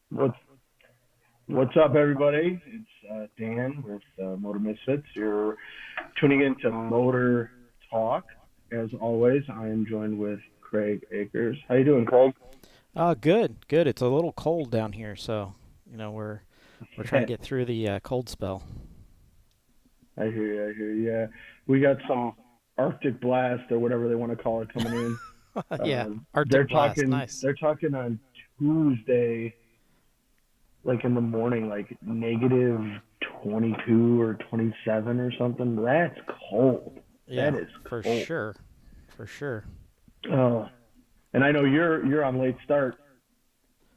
What's What's up, everybody? It's Dan with Motor Misfits. You're tuning in to Motor Talk. As always, I am joined with Craig Akers. How you doing, Craig? Good, good. It's a little cold down here, so we're trying to get through the cold spell. I hear you. I hear you. Yeah, we got some Arctic blast or whatever they want to call it coming in. Yeah, They're Arctic blast, talking. nice. They're talking on Tuesday, like in the morning, like negative 22 or 27 or something. That's cold. Yeah, That is for cold. sure, for sure. Oh, and I know you're on late start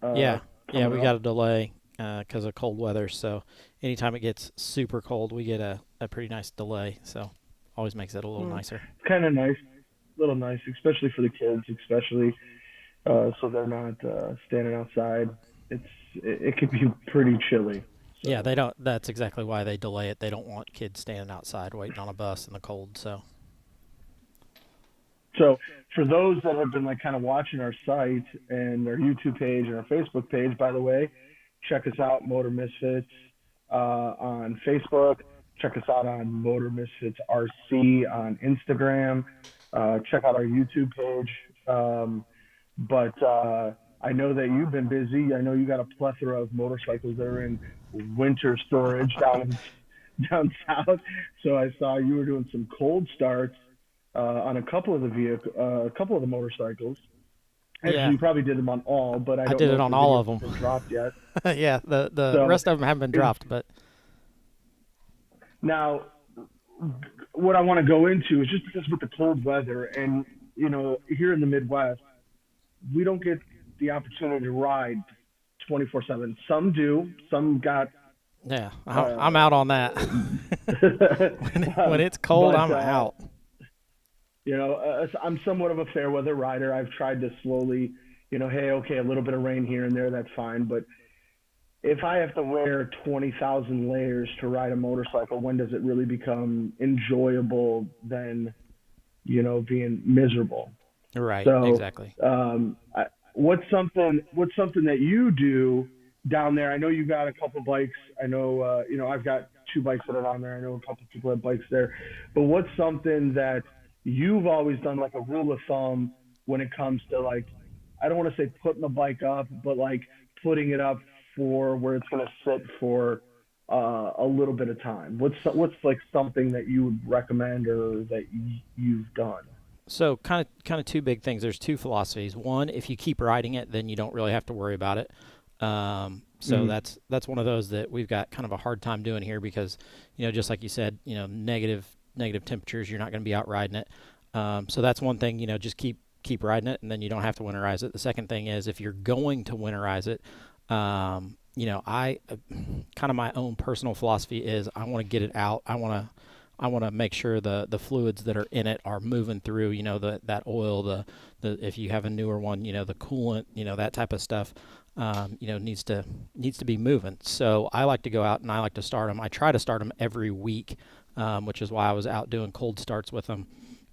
uh, Yeah, yeah. coming We up. got a delay because of cold weather, so anytime it gets super cold, we get a pretty nice delay. So always makes it a little nicer. It's kind of nice, a little nice, especially for the kids, especially so they're not standing outside. It can be pretty chilly. Yeah, So they don't. That's exactly why they delay it. They don't want kids standing outside waiting on a bus in the cold. So so for those that have been like kind of watching our site and our YouTube page and our Facebook page, by the way, check us out, Motor Misfits, on Facebook. Check us out on Motor Misfits RC on Instagram. Check out our YouTube page. But I know that you've been busy. I know you got a plethora of motorcycles that are in winter storage down south. So I saw you were doing some cold starts on a couple of the motorcycles. Actually, yeah, you probably did them on all, but I I don't did know it if on the all videos of have been them. dropped yet. Yeah, the So rest of them haven't been is dropped, but now what I want to go into is just because with the cold weather and here in the Midwest, we don't get the opportunity to ride 24/7. Some do. Some got yeah, I'm uh out on that. When it's cold, but I'm out. I'm somewhat of a fair weather rider. I've tried to slowly, hey, okay, a little bit of rain here and there, that's fine. But if I have to wear 20,000 layers to ride a motorcycle, when does it really become enjoyable than, being miserable? Right, So, exactly. what's something that you do down there? I know you got a couple bikes. I know, I've got two bikes that are on there. I know a couple people have bikes there. But what's something that you've always done, like a rule of thumb, when it comes to like, I don't want to say putting the bike up, but like putting it up for where it's going to sit for a little bit of time. What's like something that you would recommend or that you've done? So kind of two big things. There's two philosophies. One, if you keep riding it, then you don't really have to worry about it. So Mm-hmm. that's one of those that we've got kind of a hard time doing here because, just like you said, negative temperatures, you're not going to be out riding it. So that's one thing. Just keep riding it, and then you don't have to winterize it. The second thing is if you're going to winterize it, I kind of my own personal philosophy is I want to get it out. I want to make sure the fluids that are in it are moving through. That oil, the if you have a newer one, the coolant, that type of stuff, needs to be moving. So I like to go out and I like to start them. I try to start them every week, which is why I was out doing cold starts with them.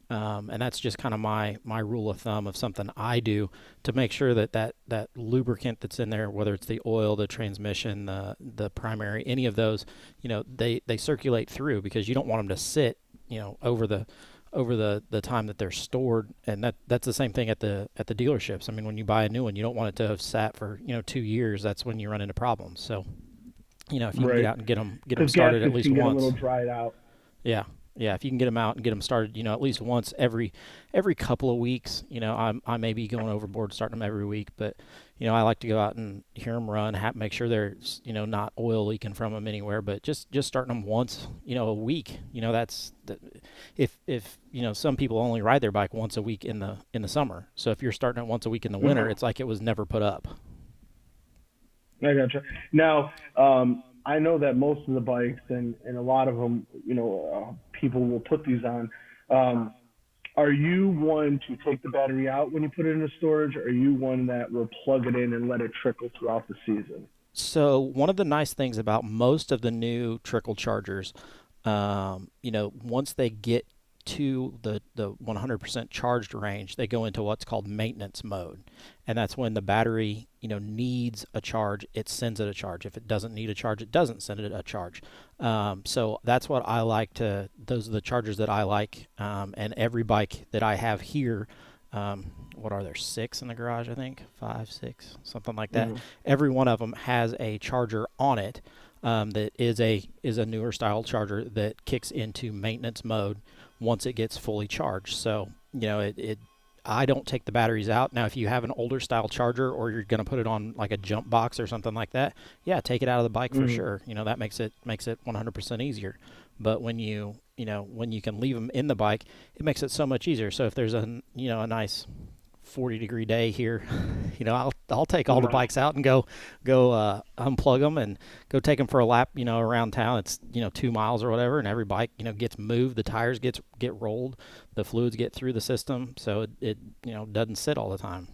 And that's just kind of my rule of thumb of something I do to make sure that lubricant that's in there, whether it's the oil, the transmission, the primary, any of those, they circulate through because you don't want them to sit, over the time that they're stored. And that's the same thing at the dealerships. I mean, when you buy a new one, you don't want it to have sat for 2 years. That's when you run into problems. So if you can get Right. out and get them Because started at gaskets least can get a little once. dried out. Yeah, yeah. If you can get them out and get them started, at least once every couple of weeks. I may be going overboard starting them every week, but I like to go out and hear them run, make sure there's not oil leaking from them anywhere, but just starting them once a week. If some people only ride their bike once a week in the summer, so if you're starting it once a week in the winter, Mm-hmm. it's like it was never put up. I gotcha. Now, I know that most of the bikes and a lot of them, people will put these on. Um, are you one to take the battery out when you put it into storage, or are you one that will plug it in and let it trickle throughout the season? So one of the nice things about most of the new trickle chargers, once they get to the 100% charged range, they go into what's called maintenance mode, and that's when the battery needs a charge, it sends it a charge. If it doesn't need a charge, it doesn't send it a charge. So that's what I like to. Those are the chargers that I like, and every bike that I have here. What are there? Six in the garage, I think. Five, six, something like that. Mm-hmm. Every one of them has a charger on it that is a newer style charger that kicks into maintenance mode once it gets fully charged. So it I don't take the batteries out. Now, if you have an older style charger or you're going to put it on like a jump box or something like that, yeah, take it out of the bike for Mm-hmm. sure. That makes it 100% easier. But when you can leave them in the bike, it makes it so much easier. So if there's a nice 40-degree day here, I'll take all the Right. bikes out and go unplug them and go take them for a lap, around town. It's 2 miles or whatever, and every bike gets moved, the tires get rolled, the fluids get through the system, so it doesn't sit all the time.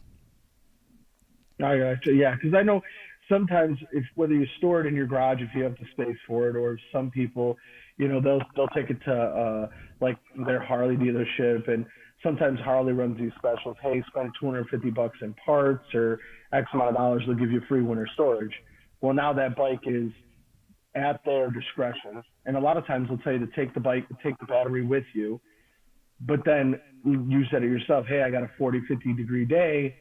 I gotcha. Yeah, because I know sometimes if whether you store it in your garage if you have the space for it, or some people, they'll take it to like their Harley dealership, and sometimes Harley runs these specials. Hey, spend $250 in parts or X amount of dollars, they'll give you free winter storage. Well, now that bike is at their discretion, and a lot of times they'll tell you to take the bike, take the battery with you. But then you said it yourself. Hey, I got a 40, 50-degree day.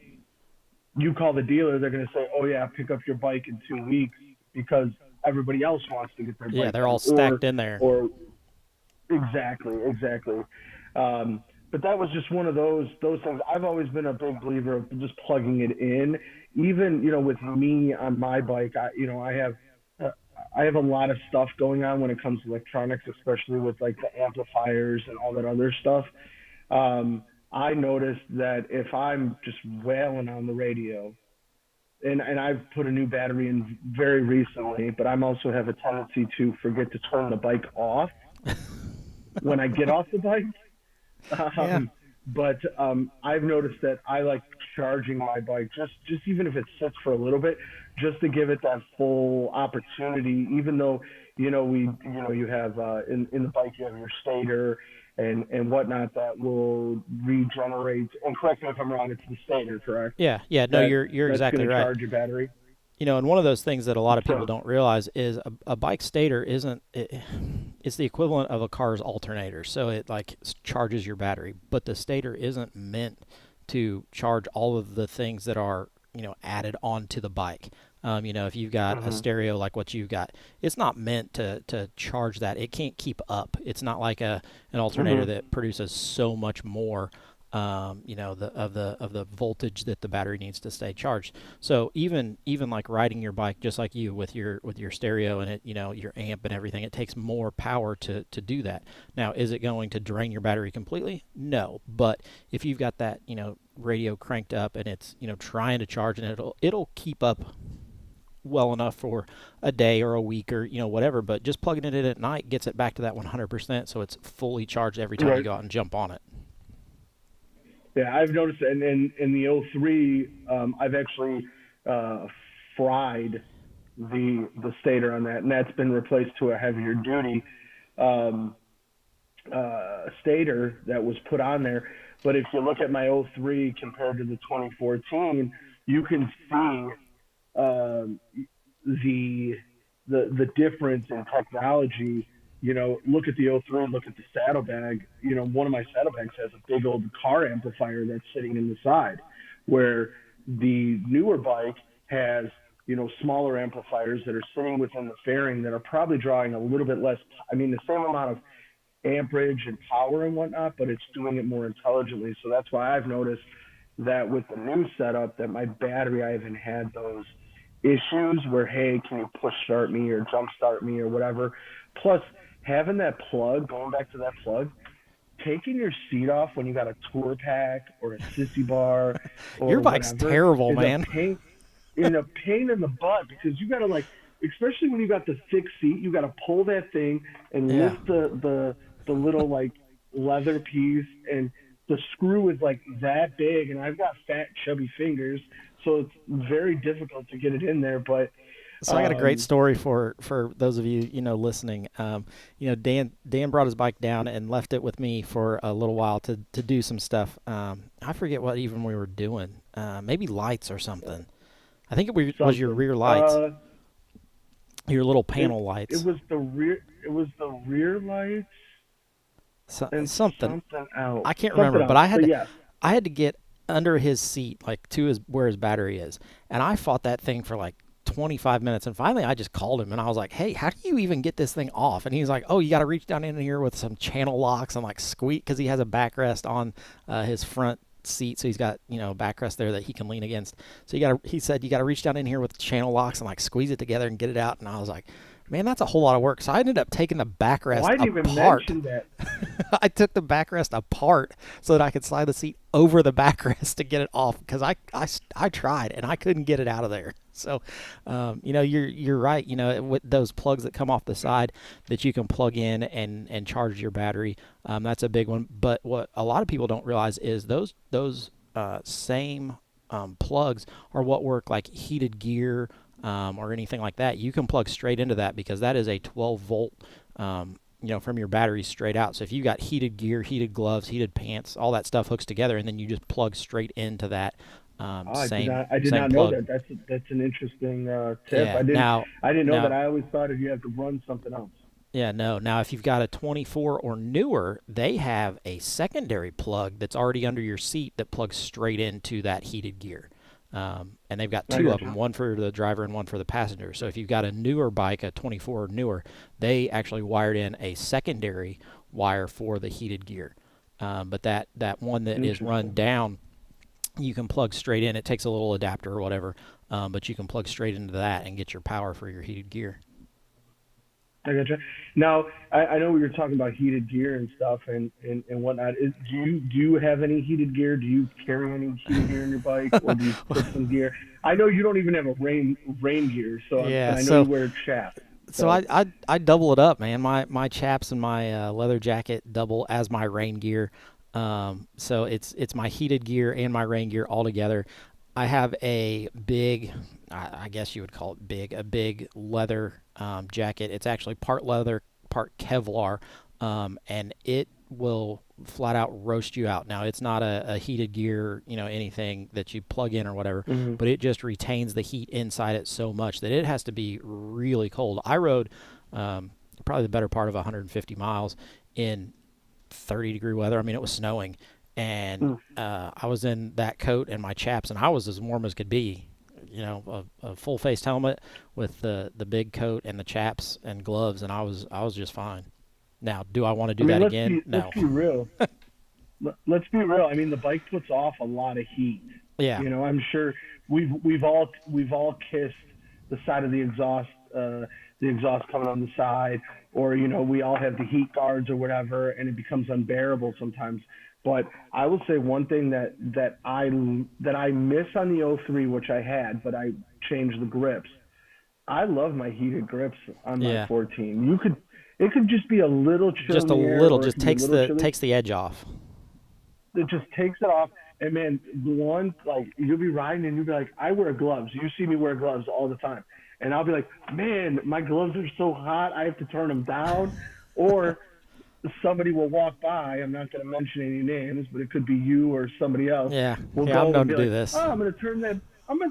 You call the dealer, they're going to say, "Oh yeah, pick up your bike in 2 weeks," because everybody else wants to get their Yeah, bike they're all done. stacked in there. Or exactly, exactly. But that was just one of those things. I've always been a big believer of just plugging it in. Even with me on my bike, uh, I have a lot of stuff going on when it comes to electronics, especially with like the amplifiers and all that other stuff. I noticed that if I'm just wailing on the radio, and I've put a new battery in very recently, but I'm also have a tendency to forget to turn the bike off when I get off the bike. Yeah. But I've noticed that I like charging my bike just even if it sits for a little bit, just to give it that full opportunity. Even though you have in the bike you have your stator and whatnot that will regenerate. And correct me if I'm wrong, it's the stator, correct? Yeah, yeah, no, That you're that's exactly going to right. charge your battery. And one of those things that a lot of people So, don't realize is a bike stator isn't it's the equivalent of a car's alternator. So it like charges your battery, but the stator isn't meant to charge all of the things that are, added onto the bike. If you've got a mhm, stereo like what you've got, it's not meant to charge that. It can't keep up. It's not like an alternator mhm, that produces so much more of the voltage that the battery needs to stay charged. So even like riding your bike, just like you with your stereo and your amp and everything, it takes more power to do that. Now, is it going to drain your battery completely? No, but if you've got that radio cranked up and it's trying to charge, and it'll keep up well enough for a day or a week or whatever. But just plugging it in at night gets it back to that 100%, so it's fully charged every time you right. go out and jump on it. Yeah, I've noticed, and in the '03, I've actually uh, fried the stator on that, and that's been replaced to a heavier duty um, stator that was put on there. But if you look at my '03 compared to the 2014, you can see um, the the difference in technology. Look at the '03, look at the saddlebag. One of my saddlebags has a big old car amplifier that's sitting in the side, where the newer bike has smaller amplifiers that are sitting within the fairing that are probably drawing a little bit less. I mean, the same amount of amperage and power and whatnot, but it's doing it more intelligently. So that's why I've noticed that with the new setup, that my battery, I haven't had those issues where, hey, can you push start me or jump start me or whatever. Plus, having that plug, going back to that plug, taking your seat off when you got a tour pack or a sissy bar Your or bike's whatever terrible, is a man. pain in the butt, because you got to like, especially when you got the thick seat, you got to pull that thing and Yeah. lift the the little like leather piece, and the screw is like that big, and I've got fat chubby fingers, so it's very difficult to get it in there. But So I got a great um, story for those of you listening. Dan brought his bike down and left it with me for a little while to do some stuff. I forget what even we were doing. Maybe lights or something. I think was your something. rear lights, your little It panel it lights, was the rear. It was the rear lights and something. something else. I can't Something remember, but else. But yes, I had to get under his seat, like to his where his battery is, and I fought that thing for like 25 minutes, and finally I just called him and I was like, "Hey, how do you even get this thing off?" And he's like, "Oh, you got to reach down in here with some channel locks and like squeak because he has a backrest on his front seat, so he's got a backrest there that he can lean against. So he said you got to reach down in here with channel locks and like squeeze it together and get it out." And I was like, "Man, that's a whole lot of work." So I ended up taking the oh, backrest I didn't even apart. mention that. I took the backrest apart so that I could slide the seat over the backrest to get it off because I tried and I couldn't get it out of there. So, you're right. With those plugs that come off the side that you can plug in and charge your battery, that's a big one. But what a lot of people don't realize is those same plugs are what work like heated gear or anything like that. You can plug straight into that because that is a 12-volt from your battery straight out. So if you got heated gear, heated gloves, heated pants, all that stuff hooks together, and then you just plug straight into that Oh, same I did same not know plug. that. That's an interesting tip. Yeah. I didn't know that. Now, I always thought that you have to run something else. yeah, no. Now, if you've got a 24 or newer, they have a secondary plug that's already under your seat that plugs straight into that heated gear. And they've got I two of them, gotcha. one for the driver and one for the passenger. So if you've got a newer bike, a 24 or newer, they actually wired in a secondary wire for the heated gear. But that one that is run Interesting. down, you can plug straight in. It takes a little adapter or whatever, but you can plug straight into that and get your power for your heated gear. I gotcha. Now, I know we were talking about heated gear and stuff and whatnot. Do you have any heated gear? Do you carry any heated gear in your bike, or do you put some gear? I know you don't even have a rain gear, Yeah, but I know you so wear chaps. so So I double it up, man. My chaps and my leather jacket double as my rain gear. So it's my heated gear and my rain gear all together. I have a big, I guess you would call it big, a big leather jacket. It's actually part leather, part Kevlar, and it will flat out roast you out. Now, it's not a heated gear, anything that you plug in or whatever, hmm but it just retains the heat inside it so much that it has to be really cold. I rode probably the better part of 150 miles in 30-degree weather. I mean, it was snowing, and I was in that coat and my chaps, and I was as warm as could be. A full face helmet with the big coat and the chaps and gloves, and I was just fine. Now, do I want to I do mean, that again? let's No. be real. Let's be real. I mean, the bike puts off a lot of heat. Yeah. I'm sure we've all kissed the side of the exhaust coming on the side, or we all have the heat guards or whatever, and it becomes unbearable sometimes. But I will say one thing that I miss on the '03, which I had, but I changed the grips. I love my heated grips on my Yeah. 14. It could just be a little chill Just in a the air, little, or it just could be a takes little the chilly. takes the edge off. It just takes it off. And man, one like you'll be riding and you'll be like, I wear gloves. You see me wear gloves all the time, and I'll be like, man, my gloves are so hot. I have to turn them down, or somebody will walk by. I'm not going to mention any names, but it could be you or somebody else. Yeah. Will Yeah, I'm go and known to be do like, this. oh, I'm going to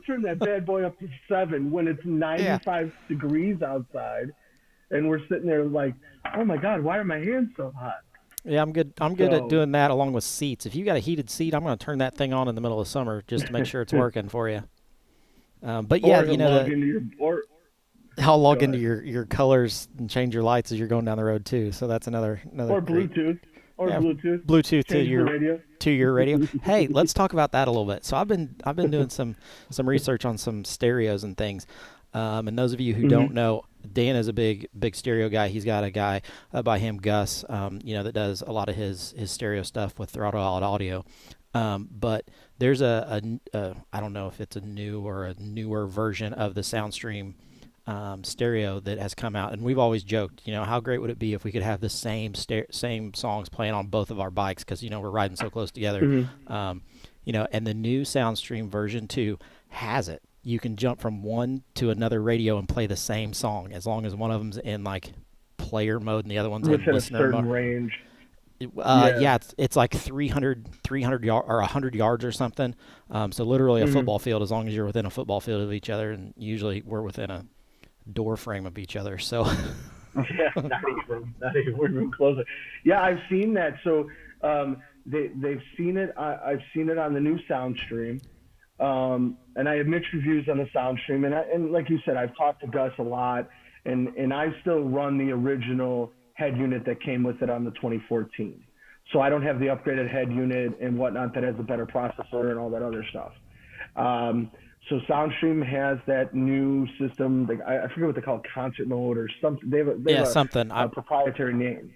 turn that bad boy up to 7 when it's Yeah. 95 degrees outside, and we're sitting there like, oh my god, why are my hands so hot? Yeah, I'm good. I'm good at So doing that along with seats. If you got a heated seat, I'm going to turn that thing on in the middle of summer just to make sure it's working for you. But yeah, or to lug into your or I'll go log into ahead. your colors and change your lights as you're going down the road too. So that's another Or great. Bluetooth, or Yeah, Bluetooth. Bluetooth Change the radio. to your radio. Hey, let's talk about that a little bit. So I've been doing some research on some stereos and things. And those of you who hmm don't know, Dan is a big stereo guy. He's got a guy by him, Gus, that does a lot of his stereo stuff with Throttle Out Audio. But there's I don't know if it's a new or a newer version of the SoundStream stereo that has come out, and we've always joked, how great would it be if we could have the same songs playing on both of our bikes because we're riding so close together. Mm-hmm. And the new SoundStream version 2 has it. You can jump from one to another radio and play the same song as long as one of them's in like player mode and the other one's in Within a listener certain mode. range. Yeah. Yeah, it's like 300 yards or 100 yards or something. So literally a Mm-hmm. football field as long as you're within a football field of each other, and usually we're within a door frame of each other. So Yeah, not even closer. Yeah, I've seen that. So they've seen it. I've seen it on the new SoundStream. And I have mixed reviews on the SoundStream. And like you said, I've talked to Gus a lot, and I still run the original head unit that came with it on the 2014. So I don't have the upgraded head unit and whatnot that has a better processor and all that other stuff. Um, so SoundStream has that new system. Like, I forget what they call it, concert mode or something. They yeah, have something. a proprietary name.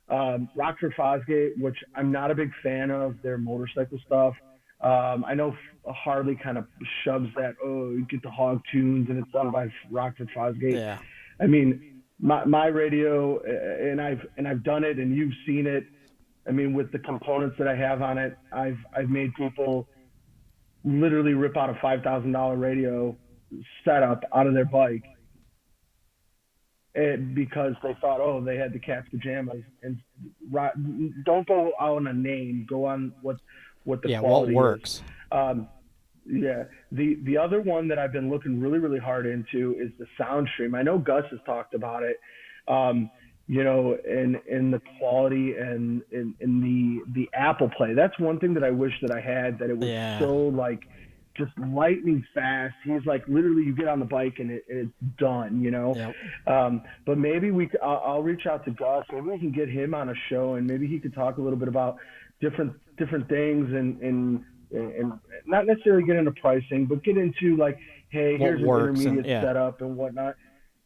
Rockford Fosgate, which I'm not a big fan of their motorcycle stuff. I know Harley kind of shoves that, oh, you get the hog tunes and it's done by Rockford Fosgate. Yeah, I mean, my radio, and I've done it, and you've seen it. I mean, with the components that I have on it, I've made people literally rip out a $5,000 radio setup out of their bike, because they thought, oh, they had the cat's pajamas. And don't go on a name, go on what the yeah. What quality is. works? Um, yeah, the other one that I've been looking really really hard into is the SoundStream. I know Gus has talked about it. Um, in the quality and in the Apple Play. That's one thing that I wish that I had, that it was Yeah, so like just lightning fast. He's like, literally, you get on the bike and it's done, yeah, But maybe I'll reach out to Gus. Maybe we can get him on a show, and maybe he could talk a little bit about different things, and not necessarily get into pricing, but get into like, hey, what here's an works, and intermediate yeah, setup and whatnot.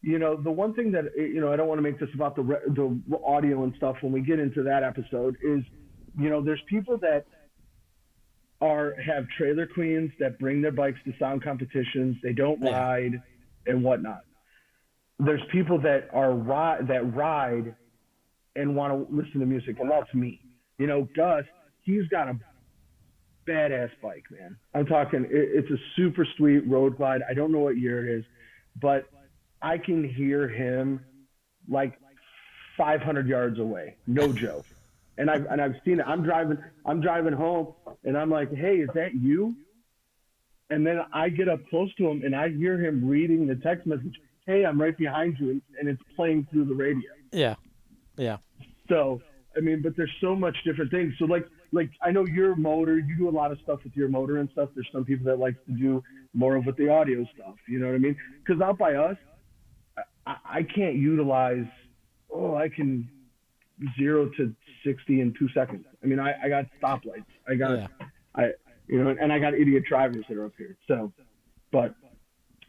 The one thing that, I don't want to make this about the audio and stuff when we get into that episode is, there's people that have trailer queens that bring their bikes to sound competitions. They don't yeah, ride and whatnot. There's people that ride and want to listen to music, and that's me. Gus, he's got a badass bike, man. I'm talking, it's a super sweet road glide. I don't know what year it is, but I can hear him like 500 yards away. No joke. And I've seen it. I'm driving home, and I'm like, hey, is that you? And then I get up close to him, and I hear him reading the text message. Hey, I'm right behind you, and it's playing through the radio. yeah, yeah, So, I mean, but there's so much different things. So like I know your motor, you do a lot of stuff with your motor and stuff. There's some people that like to do more of with the audio stuff. You know what I mean? Because out by us, I can't utilize. Oh, I can 0 to 60 in 2 seconds. I mean, I got stoplights. yeah. I and I got idiot drivers that are up here. So, but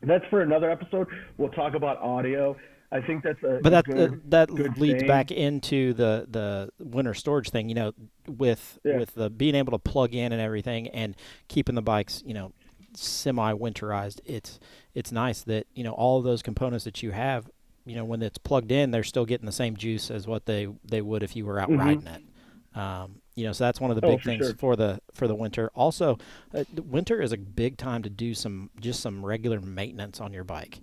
that's for another episode. We'll talk about audio. I think that's a But that good leads thing. back into the winter storage thing. Yeah. With the being able to plug in and everything, and keeping the bikes, semi winterized. It's nice that all of those components that you have, when it's plugged in, they're still getting the same juice as what they would if you were out Mm-hmm. riding it. So that's one of the Oh, big for things sure. for the winter. Also, the winter is a big time to do some regular maintenance on your bike.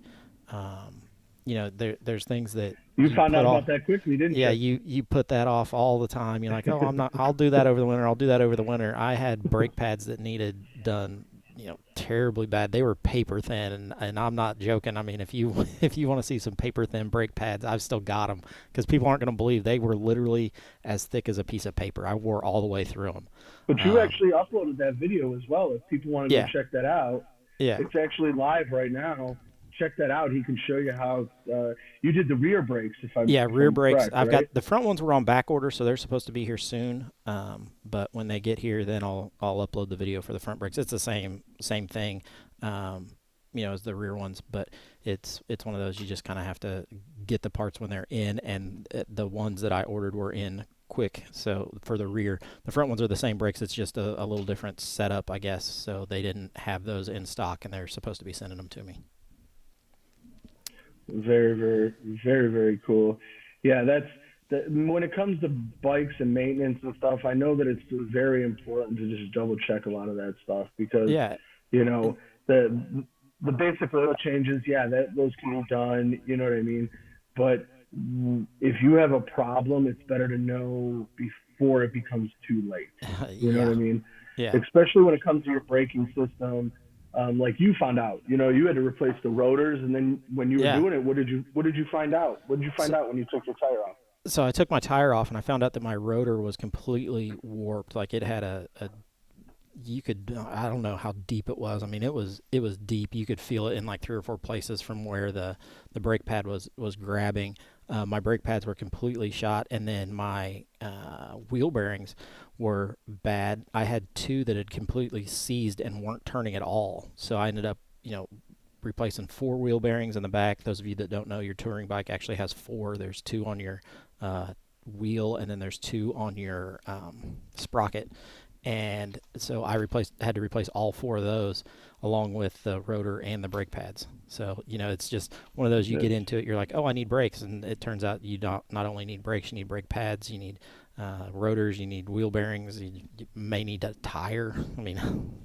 There's things that You you found put out off. about that quickly, didn't Yeah, you? you put that off all the time. You're like, oh, I'm not. I'll do that over the winter. I'll do that over the winter. I had brake pads that needed done, terribly bad. They were paper thin, and I'm not joking. I mean, if you if you want to see some paper thin brake pads, I've still got them because people aren't going to believe they were literally as thick as a piece of paper. I wore all the way through them. But you Um, actually uploaded that video as well. If people want to go yeah, check that out, yeah. it's actually live right now. Check that out. He can show you how you did the rear brakes, if I'm Yeah, if rear I'm brakes. correct, I've right? got the front ones were on back order, so they're supposed to be here soon. But when they get here, then I'll upload the video for the front brakes. It's the same thing, as the rear ones. But it's one of those you just kind of have to get the parts when they're in, and the ones that I ordered were in quick. So for the rear, the front ones are the same brakes. It's just a little different setup, I guess. So they didn't have those in stock, and they're supposed to be sending them to me. Very, very, very, very cool. Yeah, that's when it comes to bikes and maintenance and stuff, I know that it's very important to just double check a lot of that stuff because, Yeah, you and know, the basic oil changes, yeah, that those can be done, you know what I mean? But if you have a problem, it's better to know before it becomes too late. You know what yeah, I mean? yeah. Especially when it comes to your braking system. Like you found out, you had to replace the rotors, and then when you were Yeah. doing it, what did you find out? What did you find So, out when you took your tire off? so I took my tire off and I found out that my rotor was completely warped. Like it had a you could I don't know how deep it was. I mean, it was deep. You could feel it in like three or four places from where the brake pad was grabbing. My brake pads were completely shot, and then my wheel bearings were bad. I had two that had completely seized and weren't turning at all. So I ended up, replacing four wheel bearings in the back. Those of you that don't know, your touring bike actually has four. There's two on your wheel, and then there's two on your sprocket. And so had to replace all four of those along with the rotor and the brake pads. So it's just one of those, you get That's into it, you're like, oh, I need brakes, and it turns out you don't not only need brakes, you need brake pads, you need rotors, you need wheel bearings, you may need a tire. I mean,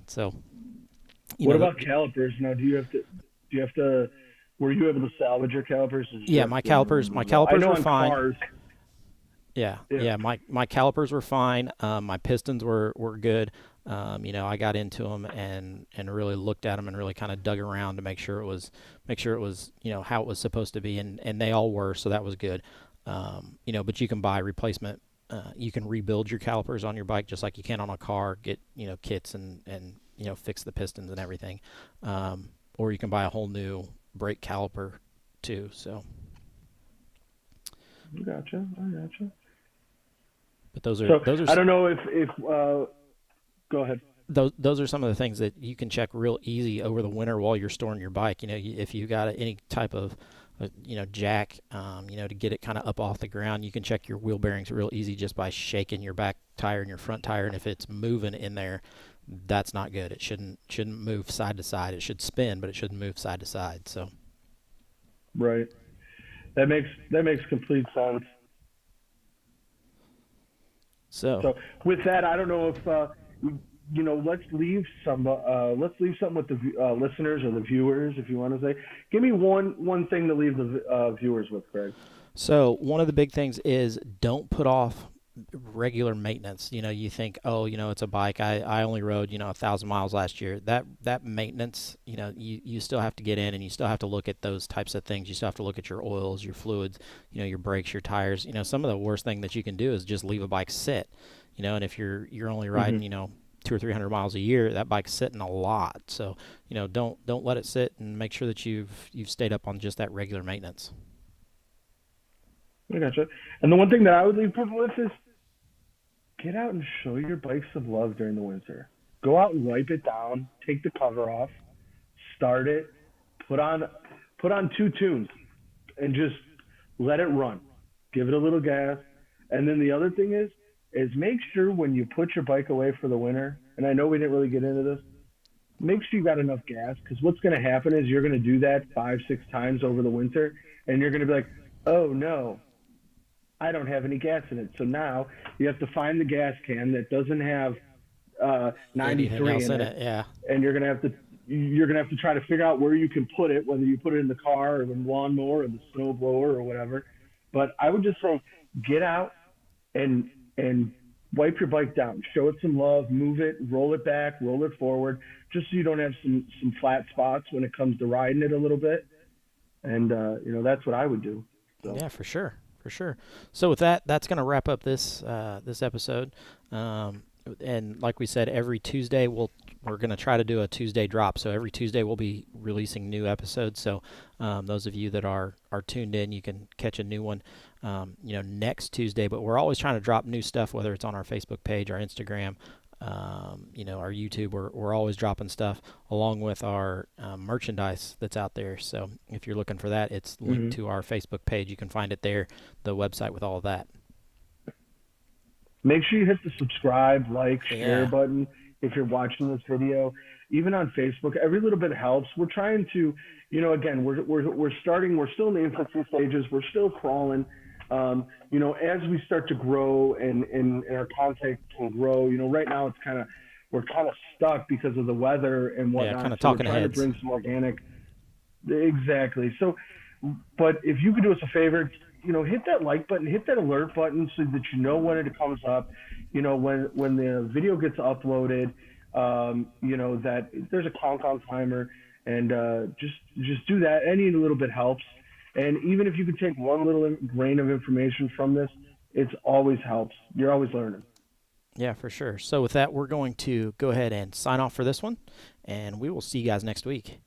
so you what know, about calipers? Now, do you have to? Were you able to salvage your calipers? Or did you yeah, have my to calipers my remove all? I calipers know were on fine. cars. Yeah, Yeah. yeah. My calipers were fine. My pistons were good. I got into them and really looked at them and really kind of dug around to make sure it was how it was supposed to be, and they all were, so that was good. But you can buy replacement. You can rebuild your calipers on your bike just like you can on a car. Get kits and fix the pistons and everything, or you can buy a whole new brake caliper too. So, I gotcha. I gotcha. but those are So those I are don't know if go ahead. those are some of the things that you can check real easy over the winter while you're storing your bike. If you got any type of jack, to get it kind of up off the ground, you can check your wheel bearings real easy just by shaking your back tire and your front tire. And if it's moving in there, that's not good. It shouldn't move side to side. It should spin, but it shouldn't move side to side. Right. That makes complete sense. So So with that, I don't know if let's leave something with the listeners or the viewers, if you want to say. Give me one thing to leave the viewers with, Craig. So one of the big things is don't put off regular maintenance. You think, oh, it's a bike. I only rode 1,000 miles last year. That maintenance, you still have to get in and you still have to look at those types of things. You still have to look at your oils, your fluids, your brakes, your tires. Some of the worst thing that you can do is just leave a bike sit. And if you're only riding, Hmm. 200 or 300 miles a year, that bike's sitting a lot. So don't let it sit, and make sure that you've stayed up on just that regular maintenance. I gotcha. And the one thing that I would leave people with is get out and show your bike some love during the winter. Go out and wipe it down, take the cover off, start it, put on put on two tunes, and just let it run. Give it a little gas. And then the other thing is make sure when you put your bike away for the winter, and I know we didn't really get into this, make sure you got enough gas because what's going to happen is you're going to do that 5 6 times over the winter, and you're going to be like, oh no, I don't have any gas in it. So now you have to find the gas can that doesn't have Anything 93 else in in it, it? Yeah. and you're gonna have to try to figure out where you can put it, whether you put it in the car or the lawnmower or the snow blower or whatever. But I would just say get out and wipe your bike down, show it some love, move it, roll it back, roll it forward, just so you don't have some flat spots when it comes to riding it a little bit. And that's what I would do. So Yeah, for sure, for sure. So with that, that's going to wrap up this episode. And like we said, every Tuesday we're going to try to do a Tuesday drop. So every Tuesday we'll be releasing new episodes. So those of you that are tuned in, you can catch a new one, next Tuesday. But we're always trying to drop new stuff, whether it's on our Facebook page, our Instagram, our YouTube. We're always dropping stuff along with our merchandise that's out there. So if you're looking for that, it's linked hmm to our Facebook page. You can find it there, the website with all of that. make sure you hit the subscribe, like, share Yeah. button if you're watching this video. even on Facebook. Every little bit helps. We're trying to, again, we're starting. We're still in the infancy stages. We're still crawling. As we start to grow and our content can grow, right now we're kind of stuck because of the weather and Yeah, whatnot. kind of So we're talking trying to heads. bring some organic. Exactly. So, but if you could do us a favor, hit that like button, hit that alert button, so that you know when it comes up. When the video gets uploaded, that there's a countdown timer, and just do that. Any little bit helps. And even if you could take one little grain of information from this, it's always helps. You're always learning. Yeah, for sure. So with that, we're going to go ahead and sign off for this one, and we will see you guys next week.